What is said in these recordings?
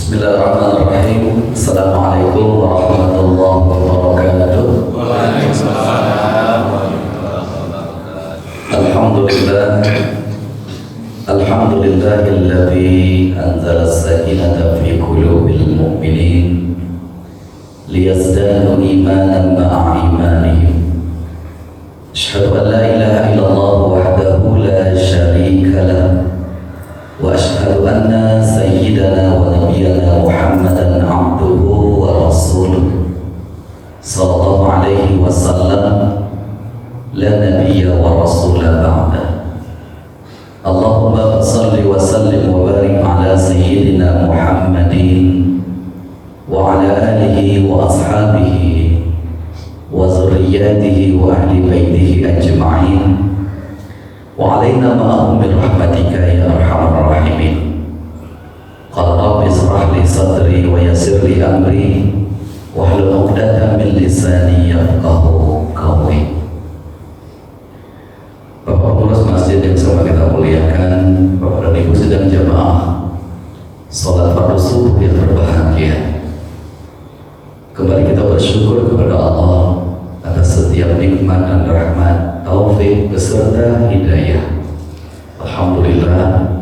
Bismillahirrahmanirrahim. Assalamualaikum warahmatullahi wabarakatuh. Waalaikumsalam warahmatullahi wabarakatuh. Alhamdulillahilladzi anzala as-sakinata fi qulubil mu'minin liyazdadu imanan ma'a imanihim. Asyhadu an la ilaha illallah wahdahu la syarika lah wa asyhadu anna sayyidana wa nabiyyana Muhammadan abduhu wa rasuluh sallallahu alaihi wasallam la nabiyya wa rasula ba'da. Allahumma salli wa sallim wa barik ala sayyidina Muhammadin wa ala alihi wa ashabihi wa zurriyyatihi wa ahli baitihi ajma'in wa alaina ma'ahum min rahmatika ya arhamar rahimin. Qala rabbi israh li sadri wa yassir li amri wahlul 'uqdatam min lisani yafqahu qawli. Bapak pengurus masjid yang sama kita muliakan, Bapak dan Ibu sedang jamaah salat fardu subuh yang berbahagia. Kembali kita bersyukur kepada Allah atas setiap nikmat dan rahmat, taufik beserta hidayah. Alhamdulillah,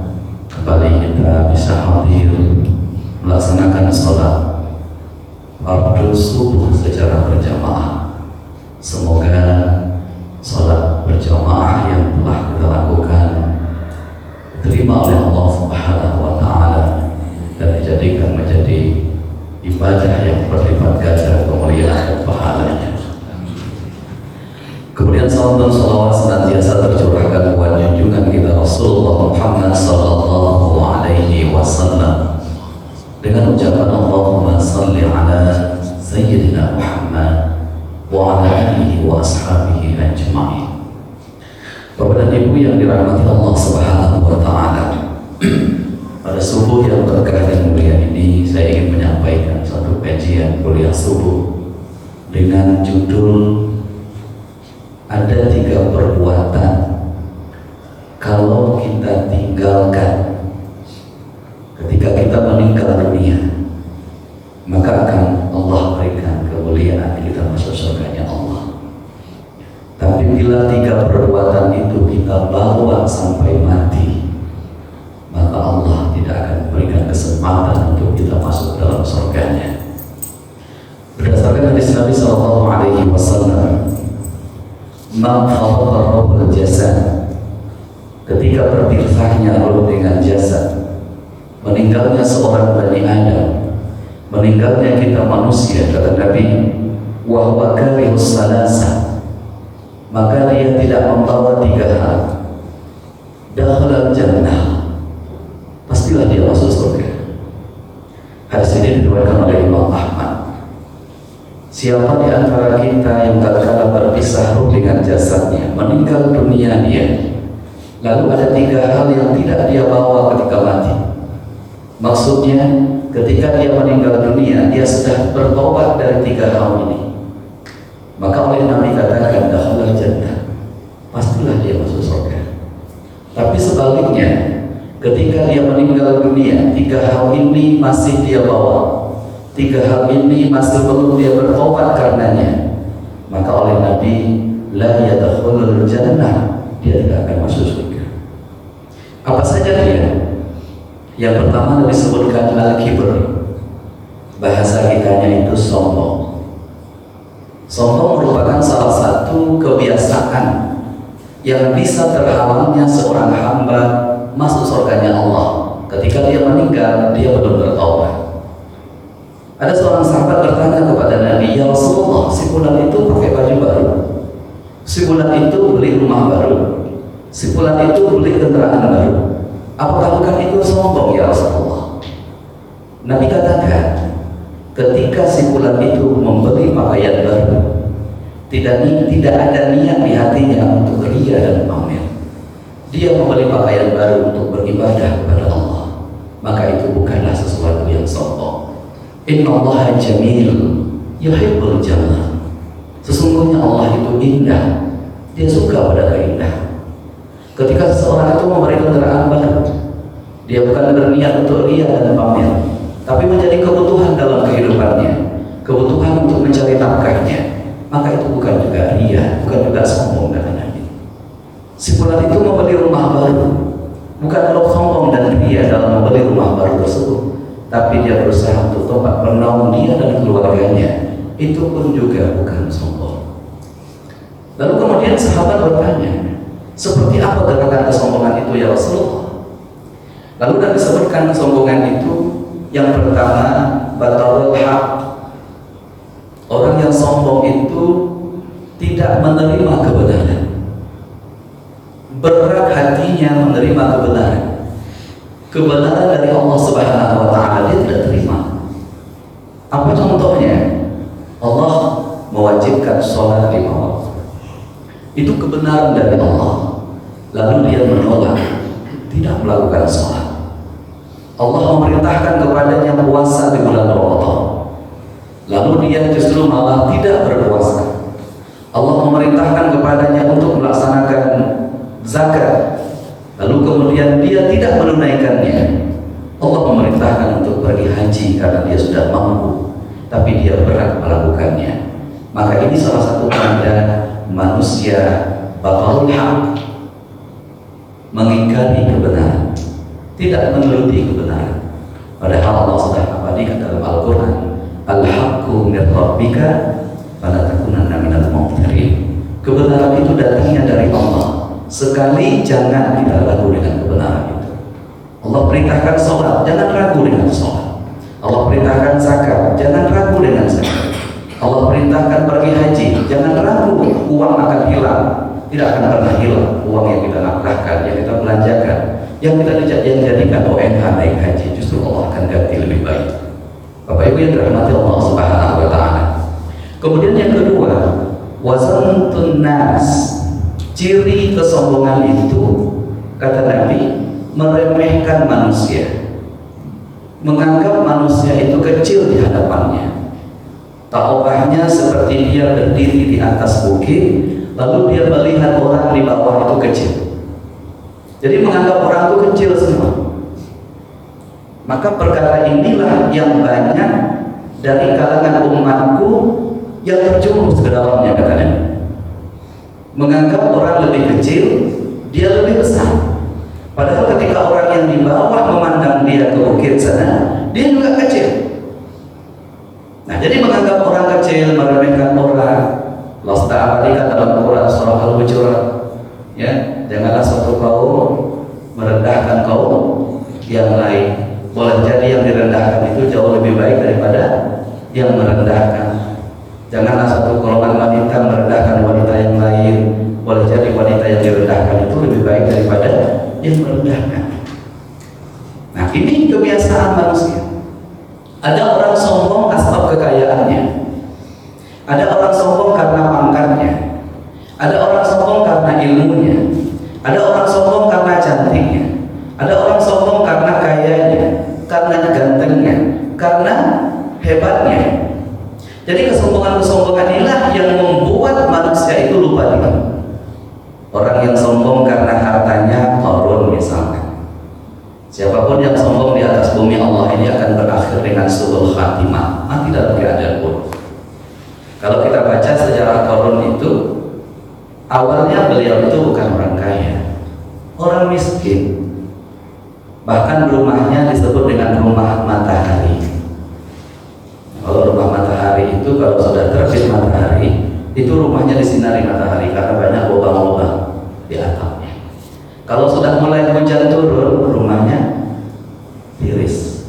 kembali kita bisa hadir melaksanakan salat fardu subuh secara berjamaah. Semoga salat berjamaah yang telah kita lakukan diterima oleh Allah Subhanahu wa Ta'ala dan dijadikan menjadi ibadah yang berlipat ganda kemuliaan dan pahalanya. Kemudian salam dan salawat senantiasa tercurahkan buat junjungan kita Rasulullah Muhammad sallallahu alaihi wasallam dengan ucapan Allahumma salli ala sayyidina Muhammad wa ala alihi wa ashabihi ajma'in. Bapak dan Ibu yang dirahmati Allah Subhanahu wa Ta'ala, pada subuh yang berkah dan mulia ini saya ingin menyampaikan satu kajian kuliah subuh dengan judul ada 3 perbuatan kalau kita tinggalkan ketika kita meninggal dunia maka akan Allah berikan kemuliaan kita masuk surganya Allah. Tapi bila 3 perbuatan itu kita bawa sampai mati, maka Allah tidak akan berikan kesempatan untuk kita masuk dalam surganya. Berdasarkan hadis Nabi sallallahu alaihi wasallam, "Man farada ruhul jasad", ketika berpisahnya ruh dengan jasad, meninggalnya seorang Bani Adam, meninggalnya kita manusia, kata Nabi, "wa huwa karihus salasa", maka dia tidak membawa 3 hal. Dakhalal jannah, pastilah dia masuk surga. Hadis ini diriwayatkan oleh Imam Ahmad. Siapa di antara kita yang tatkala berpisah ruh dengan jasadnya, meninggal dunia dia, lalu ada 3 hal yang tidak dia bawa ketika mati. Maksudnya ketika dia meninggal dunia, dia sudah bertobat dari 3 hal ini, maka oleh Nabi katakan dakhalal jannah, pastilah dia masuk surga. Tapi sebaliknya, ketika dia meninggal dunia, 3 hal ini masih dia bawa, 3 hal ini masih belum dia bertobat karenanya, maka oleh Nabi la yadkhulul jannah, dia tidak akan masuk surga. Apa saja dia? Yang pertama disebutkan al-kibr, bahasa kitanya itu sombong. Sombong merupakan salah satu kebiasaan yang bisa terhalangnya seorang hamba masuk surganya Allah. Ketika dia meninggal, dia belum bertaubat. Ada seorang sahabat bertanya kepada Nabi, "Ya Rasulullah, si fulan itu pakai baju baru, si fulan itu beli rumah baru, si fulan itu beli kendaraan baru. Apakah bukan itu sombong ya Rasulullah?" Nabi katakan, ketika si fulan itu membeli pakaian baru, tidak ada niat di hatinya untuk ria dan pamer. Dia membeli pakaian baru untuk beribadah kepada Allah, maka itu bukanlah sesuatu yang sombong. Innallaha jamil yuhibbul jamal. Sesungguhnya Allah itu indah, dia suka pada keindahan. Ketika seseorang itu memberi kendaraan baru, dia bukan berniat untuk ria dan pamer, tapi menjadi kebutuhan dalam kehidupannya, kebutuhan untuk mencari nafkahnya, maka itu bukan juga ria, bukan juga sombong kata Nabi. Si fulan itu membeli rumah baru, bukan kalau sombong dan ria dalam membeli rumah baru tersebut, tapi dia berusaha untuk tempat menaung dia dan keluarganya, itu pun juga bukan sombong. Lalu kemudian sahabat bertanya, seperti apa gerakan kesombongan itu ya Rasulullah? Lalu dan disebutkan kesombongan itu, yang pertama batalul haq. Orang yang sombong itu tidak menerima kebenaran, berat hatinya menerima kebenaran. Kebenaran dari Allah Subhanahu wa Ta'ala dia tidak terima. Apa contohnya? Allah mewajibkan sholat 5 waktu. Itu kebenaran dari Allah. Lalu dia menolak, tidak melakukan sholat. Allah memerintahkan kepadanya puasa di bulan Ramadan, lalu dia justru malah tidak berpuasa. Allah memerintahkan kepadanya untuk melaksanakan zakat, lalu kemudian dia tidak menunaikannya. Allah memerintahkan untuk pergi haji karena dia sudah mampu, tapi dia berat melakukannya. Maka ini salah satu tanda manusia batalul haq, mengingkari kebenaran, tidak menuruti kebenaran. Padahal Allah sudah abadikan dalam Al-Quran, Al-haqqu min rabbika fala takunanna minal mumtarin. Kebenaran itu datangnya dari Allah. Sekali jangan kita ragu dengan kebenaran itu. Allah perintahkan sholat, jangan ragu dengan sholat. Allah perintahkan zakat, jangan ragu dengan zakat. Allah perintahkan pergi haji, jangan ragu uang akan hilang. Tidak akan pernah hilang uang yang kita nafkahkan, yang kita belanjakan, yang kita jadikan ONH naik haji, justru Allah akan ganti lebih baik. Bapak Ibu yang dirahmati Allah Subhanahu wa Ta'ala. Kemudian yang kedua, wazantun nas. Ciri kesombongan itu, kata Nabi, meremehkan manusia, menganggap manusia itu kecil di hadapannya. Taubahnya seperti dia berdiri di atas bukit, lalu dia melihat orang di bawah itu kecil. Jadi menganggap orang itu kecil semua. Maka perkara inilah yang banyak dari kalangan umatku yang terjerumus ke dalamnya, katanya. Menganggap orang lebih kecil, dia lebih besar. Padahal ketika orang yang di bawah memandang dia ke bukit sana, dia juga kecil. Nah, jadi menganggap orang kecil, meremehkan orang. Allah sudah abadikan dalam Quran surah Al-Hujurat, ya, janganlah suatu kaum merendahkan kaum yang lain. Boleh jadi yang direndahkan itu jauh lebih baik daripada yang merendahkan. Janganlah satu golongan wanita merendahkan wanita yang lain. Boleh jadi wanita yang direndahkan itu lebih baik daripada yang merendahkan. Nah, ini kebiasaan manusia. Ada orang sombong asbab kekayaannya, ada orang sombong karena pangkatnya, ada orang sombong karena ilmunya, ada orang sombong karena cantiknya, ada orang sombong karena kayanya, karena gantengnya, karena hebatnya. Jadi kesombongan-kesombongan inilah yang membuat manusia itu lupa diri. Orang yang sombong karena hartanya, Qarun misalnya. Siapapun yang sombong di atas bumi Allah ini akan berakhir dengan su'ul khatimah, mati dalam keadaan buruk. Kalau kita baca sejarah Qarun itu, awalnya beliau itu bukan orang kaya, orang miskin. Bahkan rumahnya disebut dengan rumah matahari. Kalau rumah matahari itu, kalau sudah terbit matahari, itu rumahnya disinari matahari karena banyak lubang-lubang di atapnya. Kalau sudah mulai hujan turun, rumahnya tiris,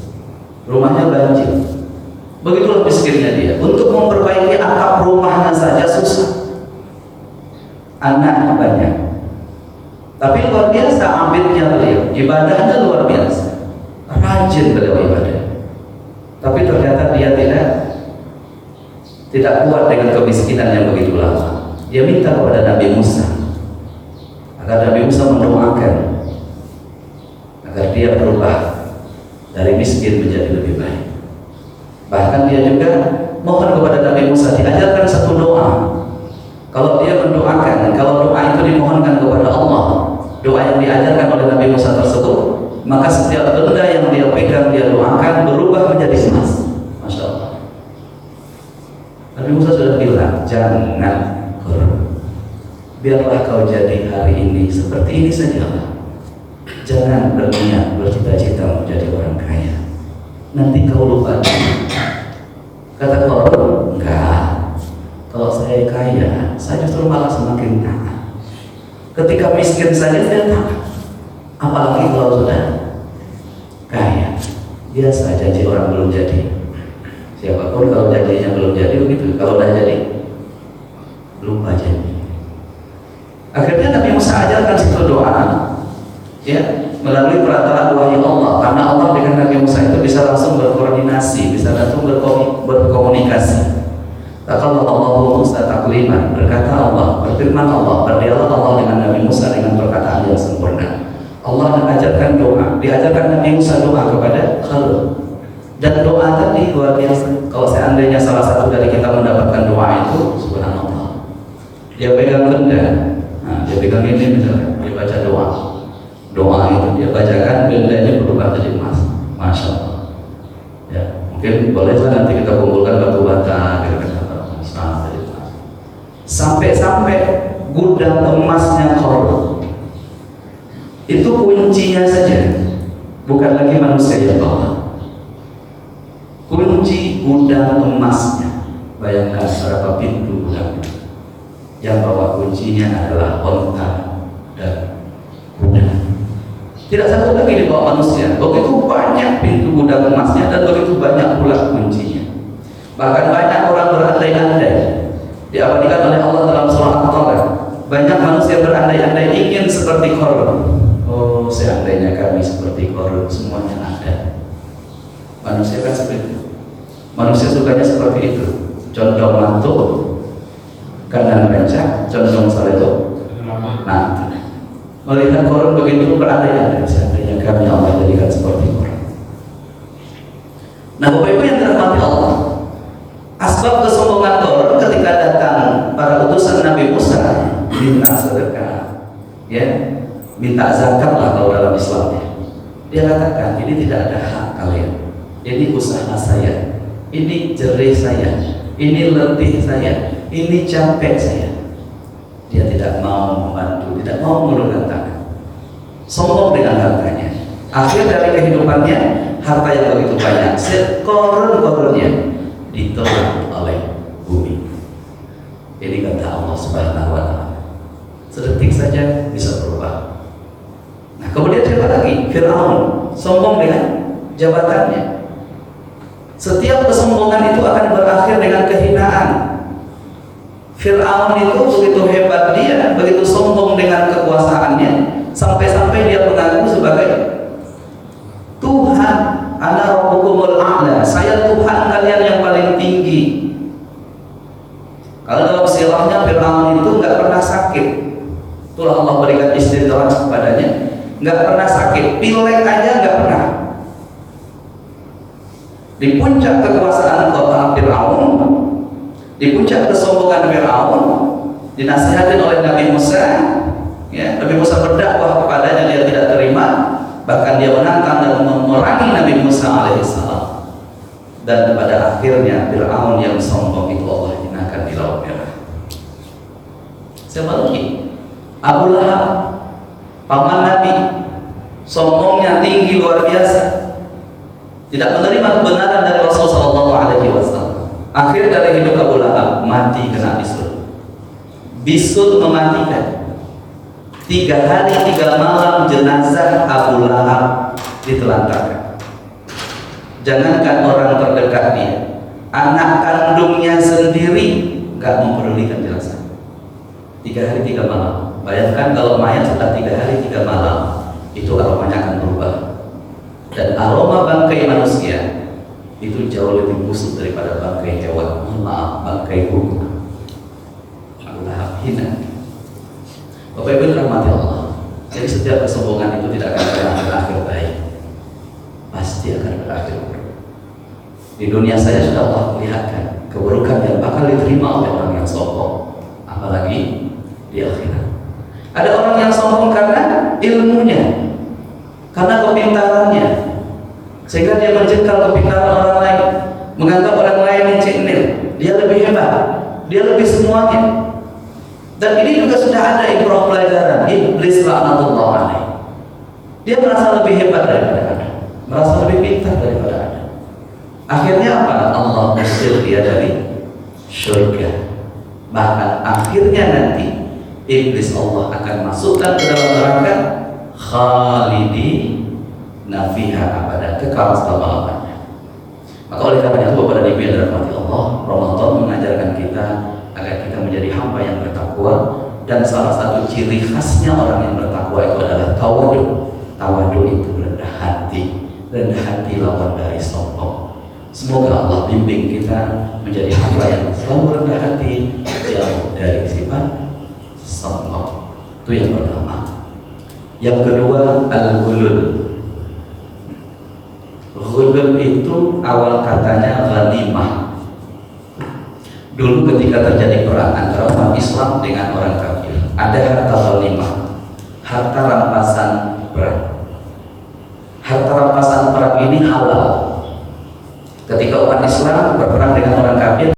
rumahnya banjir. Begitulah miskinnya dia. Untuk memperbaiki atap rumahnya saja susah. Anaknya banyak. Tapi luar biasa ambitnya beliau, ibadahnya luar biasa, rajin beliau ibadah. Tapi ternyata dia tidak kuat dengan kemiskinan yang begitu lama. Dia minta kepada Nabi Musa agar Nabi Musa mendoakan agar dia berubah dari miskin menjadi lebih baik. Bahkan dia juga mohon kepada Nabi Musa diajarkan satu doa. Kalau dia mendoakan, kalau doa itu dimohonkan kepada Allah, doa yang diajarkan oleh Nabi Musa tersebut, maka setiap benda yang dia pegang, dia doakan berubah menjadi jangan korun. Biarlah kau jadi hari ini seperti ini saja. Jangan berniat bercita-cita menjadi orang kaya. Nanti kau lupa. Kata korun, enggak. Kalau saya kaya, saya justru malah semakin taat. Ketika miskin saja saya taat. Apalagi kalau sudah kaya. Biasa janji orang belum jadi. Siapapun kalau janjinya belum jadi begitu. Kalau udah jadi, lupa janji. Akhirnya Nabi Musa ajarkan situ doa, ya, melalui perantara wahyu Allah. Karena Allah dengan Nabi Musa itu bisa langsung berkoordinasi, bisa langsung berkomunikasi. Kalau Allah Musa takliman, berkata Allah, berfirman Allah, berdialog Allah dengan Nabi Musa dengan perkataan yang sempurna. Allah mengajarkan doa, diajarkan Nabi Musa doa kepada Khalil. Dan doa tadi luar biasa. Kalau seandainya salah satu dari kita mendapatkan doa itu, subhanallah, dia pegang benda, nah, dia pegang ini misalnya, dia baca doa itu dia bacakan, bendanya berubah jadi emas, masya Allah. Ya, mungkin boleh nanti kita kumpulkan batu bata, sampai gudang emasnya Korun itu kuncinya saja, bukan lagi manusia yang bawa. Kunci gudang emasnya, bayangkan berapa pintu gudang. Yang bawa kuncinya adalah onta dan kuda. Tidak satu lagi dibawa manusia. Begitu banyak pintu gudang emasnya dan begitu banyak pula kuncinya. Bahkan banyak orang berandai-andai. Diabadikan oleh Allah dalam surah At-Talaq. Banyak manusia berandai-andai ingin seperti Korun. Oh, seandainya kami seperti Korun, semuanya ada. Manusia kan seperti itu. Manusia sukanya seperti itu. Condong mantuk, kanan rencang, condong saleto. Nah, melihat Korun begitu berandai-andai, seandainya kami Allah jadikan seperti Korun. Nah, Bapak Ibu yang dirahmati Allah, asbab kesombongan Korun ketika datang para utusan Nabi Musa minta sedekah, ya, minta zakat lah kalau dalam Islamnya. Dia katakan, ini tidak ada hak kalian, ini usaha saya, ini jerih saya, ini letih saya, ini capek saya. Dia tidak mau membantu, tidak mau mengulurkan tangan, sombong dengan hartanya. Akhir dari kehidupannya, harta yang begitu banyak, sekorun-korunnya ditolak oleh bumi. Ini kata Allah Subhanahu wa Ta'ala. Sedetik saja bisa berubah. Nah, kemudian siapa lagi? Fir'aun, sombong dengan jabatannya. Setiap kesombongan itu akan berakhir dengan kehinaan. Fir'aun itu begitu hebat dia, begitu sombong dengan kekuasaannya, sampai-sampai dia mengaku sebagai Tuhan. Ana rabbukumul a'la, saya Tuhan kalian yang paling tinggi. Kalau dalam sirahnya Fir'aun itu nggak pernah sakit. Itulah Allah berikan istidraj kepadanya, nggak pernah sakit, pilek aja nggak pernah. Di puncak kekuasaan kota Fir'aun, di puncak kesombongan Fir'aun, dinasihatin oleh Nabi Musa, ya, Nabi Musa berdakwah kepadanya, dia tidak terima, bahkan dia menantang dan memerangi Nabi Musa alaihissalam. Dan pada akhirnya Fir'aun yang sombong itu Allah hinakan di Laut Merah. Siapa lagi? Abu Lahab, paman Nabi, sombongnya tinggi luar biasa. Tidak menerima kebenaran dari Rasulullah SAW. Akhir dari hidup Abu Lahab, mati kena bisul. Bisul mematikan. 3 hari 3 malam jenazah Abu Lahab ditelantarkan. Jangankan orang terdekat dia, anak kandungnya sendiri gak mempedulikan jenazah. 3 hari 3 malam. Bayangkan kalau mayat sudah 3 hari 3 malam, itu aromanya akan berubah. Dan aroma bangkai manusia itu jauh lebih busuk daripada bangkai hewan. Maaf, bangkai burung. Abu Lahab hina. Bapak Ibu dirahmati Allah. Jadi setiap kesombongan itu tidak akan pernah berakhir baik, pasti akan berakhir buruk. Di dunia saya sudah Allah melihatkan keburukan yang bakal diterima oleh orang yang sombong, apalagi di akhirat. Ada orang yang sombong karena ilmunya, karena kepintarannya, sehingga dia menjengkal kepintaran orang lain, menganggap orang lain yang ceknil, dia lebih hebat. dia lebih semuanya. Dan ini juga sudah ada ibrah pelajaran. Iblis laknatullah alaih. Dia merasa lebih hebat daripada Adam, merasa lebih pintar daripada Adam. Akhirnya apa? Allah usir dia dari surga. Bahkan akhirnya nanti iblis Allah akan masukkan ke dalam neraka khalidi nafiha abada, kekal selama-lamanya. Maka oleh karena itu Bapak dan Ibu yang dirahmati Allah, Ramadan mengajarkan kita agar kita menjadi hamba yang bertakwa, dan salah satu ciri khasnya orang yang bertakwa itu adalah tawadu. Tawadu itu rendah hati lawan dari sombong. Semoga Allah bimbing kita menjadi hamba yang selalu rendah hati, jauh dari sifat sombong. Itu yang pertama. Yang kedua, al-ghulul. Ghulul itu awal katanya ghanimah. Dulu ketika terjadi perang antara umat Islam dengan orang kafir, ada harta ghanimah, harta rampasan perang. Harta rampasan perang ini halal. Ketika umat Islam berperang dengan orang kafir,